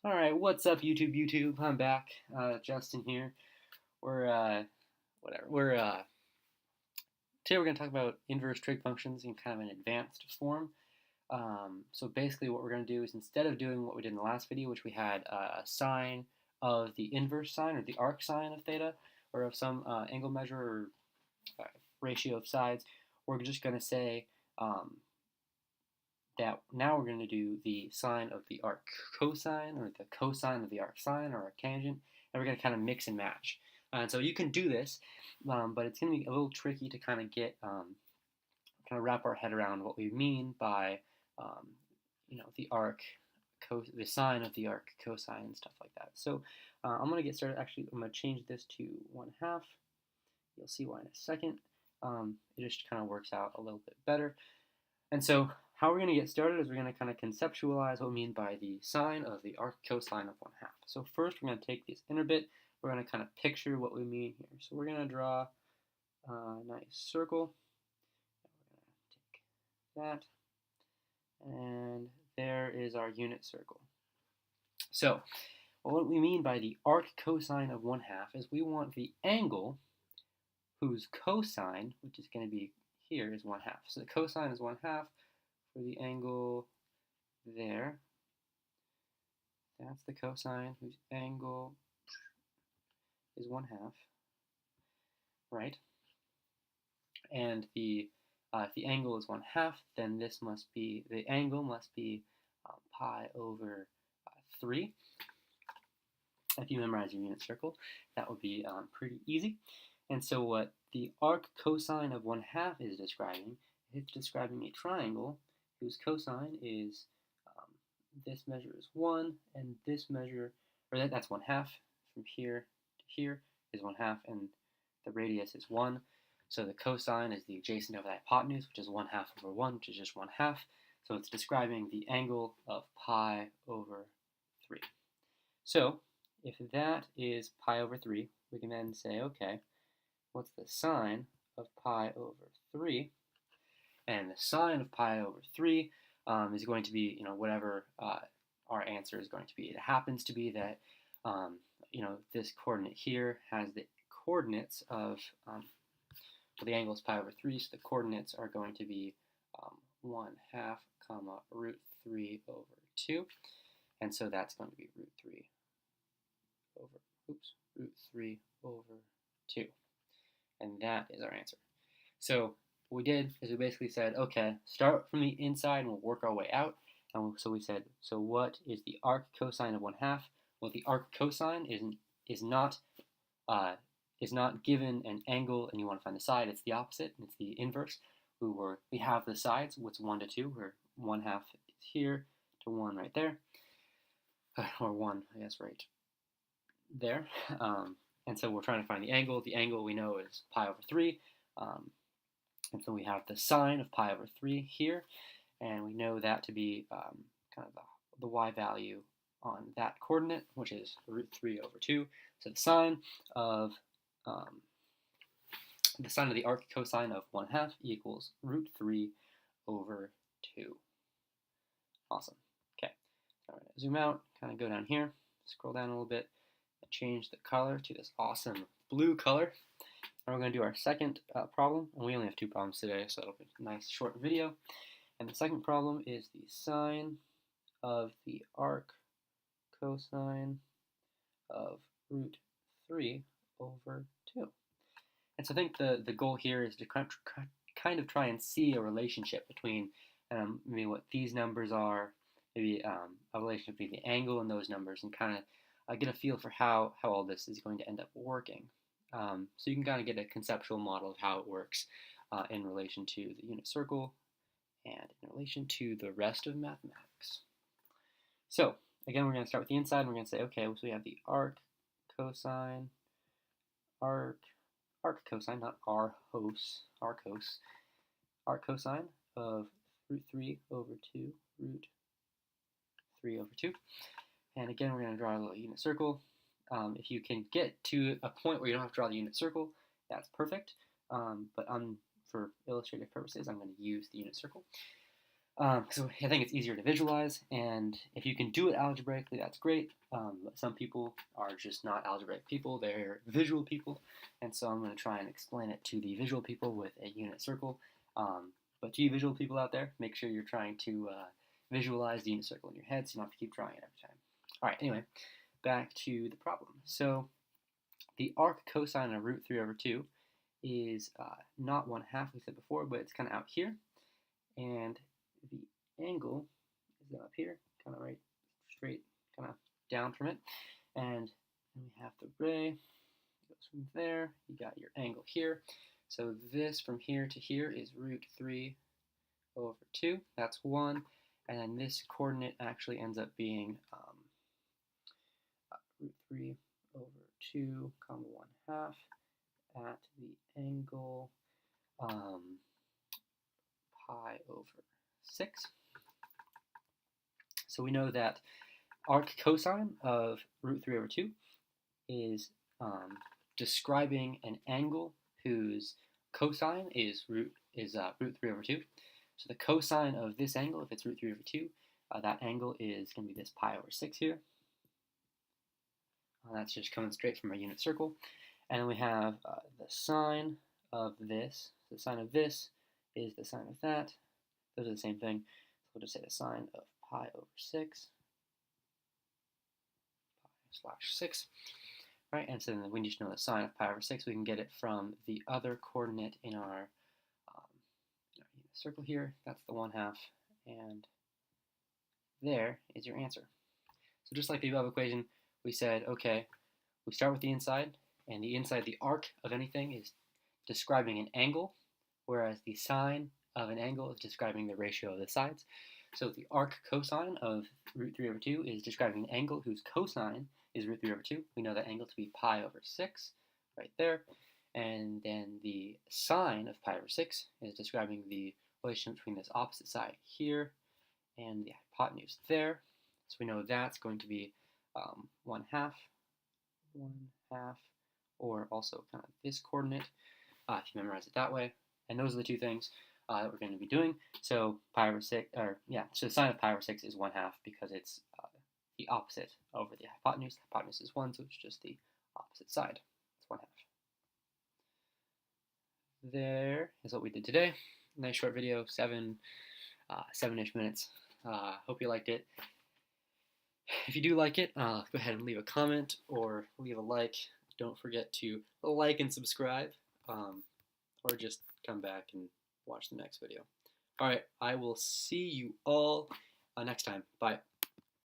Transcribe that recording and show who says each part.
Speaker 1: All right, what's up, YouTube? I'm back. Justin here. We're whatever. We're Today we're going to talk about inverse trig functions in kind of an advanced form. So basically, what we're going to do is instead of doing what we did in the last video, which we had a sine of the inverse sine or the arc sine of theta, or of some angle measure or ratio of sides, we're just going to say that now we're going to do the sine of the arc cosine or the cosine of the arc sine or arctangent, and we're going to kind of mix and match. And so you can do this, but it's going to be a little tricky to kind of get kind of wrap our head around what we mean by the arc the sine of the arc cosine and stuff like that. So I'm going to get started. Actually, I'm going to change this to 1/2. You'll see why in a second. It just kind of works out a little bit better. And so how we're going to get started is we're going to kind of conceptualize what we mean by the sine of the arc cosine of 1/2. So first we're going to take this inner bit. We're going to kind of picture what we mean here. So we're going to draw a nice circle. We're going to take that. And there is our unit circle. So what we mean by the arc cosine of 1/2 is we want the angle whose cosine, which is going to be here, is 1/2. So the cosine is 1/2 for the angle there. That's the cosine whose angle is 1/2, right? And if the angle is 1/2, then the angle must be pi over 3. If you memorize your unit circle, that would be pretty easy. And so what the arc cosine of 1/2 is describing, it's describing a triangle whose cosine is this measure is 1, and this measure, or that's 1/2 from here to here is 1/2, and the radius is 1. So the cosine is the adjacent of the hypotenuse, which is 1/2 over 1, which is just 1/2. So it's describing the angle of pi over 3. So if that is pi over 3, we can then say, okay, what's the sine of pi over 3? And the sine of pi over 3 is going to be, whatever our answer is going to be. It happens to be that, this coordinate here has the coordinates of, the angle is pi over 3, so the coordinates are going to be 1/2 comma root 3 over 2. And so that's going to be root 3 over 2. And that is our answer. So what we did is we basically said, okay, start from the inside and we'll work our way out. And so we said, so what is the arc cosine of 1/2? Well, the arc cosine is not given an angle and you want to find the side. It's the opposite. It's the inverse. We have the sides. What's 1 to 2? Where 1/2 is here to 1 right there, or 1, I guess, right there. And so we're trying to find the angle. The angle we know is pi over 3. And so we have the sine of pi over 3 here. And we know that to be kind of the y value on that coordinate, which is root 3 over 2. So the sine of the arc cosine of 1/2 equals root 3 over 2. Awesome. Okay. So I'm going to zoom out, kind of go down here, scroll down a little bit, and change the color to this awesome blue color. And we're going to do our second problem, and we only have 2 problems today, so it'll be a nice short video. And the second problem is the sine of the arc cosine of root 3 over 2. And so I think the goal here is to kind of try and see a relationship between maybe what these numbers are, maybe a relationship between the angle and those numbers, and kind of get a feel for how all this is going to end up working. So you can kind of get a conceptual model of how it works in relation to the unit circle and in relation to the rest of mathematics. So again, we're going to start with the inside, and we're going to say, okay, so we have the arc cosine, not arcos, arc cosine of root 3 over 2, root 3 over 2. And again, we're going to draw a little unit circle. If you can get to a point where you don't have to draw the unit circle, that's perfect. But for illustrative purposes, I'm going to use the unit circle. So I think it's easier to visualize, and if you can do it algebraically, that's great. But some people are just not algebraic people, they're visual people, and so I'm going to try and explain it to the visual people with a unit circle. But to you visual people out there, make sure you're trying to visualize the unit circle in your head so you don't have to keep drawing it every time. All right, anyway, back to the problem. So the arc cosine of root 3 over 2 is not 1/2, we said before, but it's kind of out here. And the angle is up here, kind of right straight, kind of down from it. And then we have the ray, it goes from there. You got your angle here. So this from here to here is root 3 over 2. That's 1. And then this coordinate actually ends up being root 3 over 2, comma 1/2 at the angle pi over 6. So we know that arc cosine of root 3 over 2 is describing an angle whose cosine is root 3 over 2. So the cosine of this angle, if it's root 3 over 2, that angle is going to be this pi over 6 here. That's just coming straight from our unit circle. And then we have the sine of this. The sine of this is the sine of that. Those are the same thing. So we'll just say the sine of pi over 6. Pi / 6. Right, and so then we need to know the sine of pi over 6. We can get it from the other coordinate in our unit circle here. That's the 1/2. And there is your answer. So just like the above equation, we said, okay, we start with the inside, and the inside, the arc of anything is describing an angle, whereas the sine of an angle is describing the ratio of the sides. So the arc cosine of root 3 over 2 is describing an angle whose cosine is root 3 over 2. We know that angle to be pi over 6 right there. And then the sine of pi over 6 is describing the relationship between this opposite side here and the hypotenuse there. So we know that's going to be 1/2, or also kind of this coordinate, if you memorize it that way. And those are the two things that we're going to be doing. So pi over 6, so the sine of pi over 6 is 1/2 because it's the opposite over the hypotenuse. The hypotenuse is 1, so it's just the opposite side. It's 1/2. There is what we did today. Nice short video, 7-ish minutes. Hope you liked it. If you do like it, go ahead and leave a comment or leave a like. Don't forget to like and subscribe, or just come back and watch the next video. All right, I will see you all next time. Bye.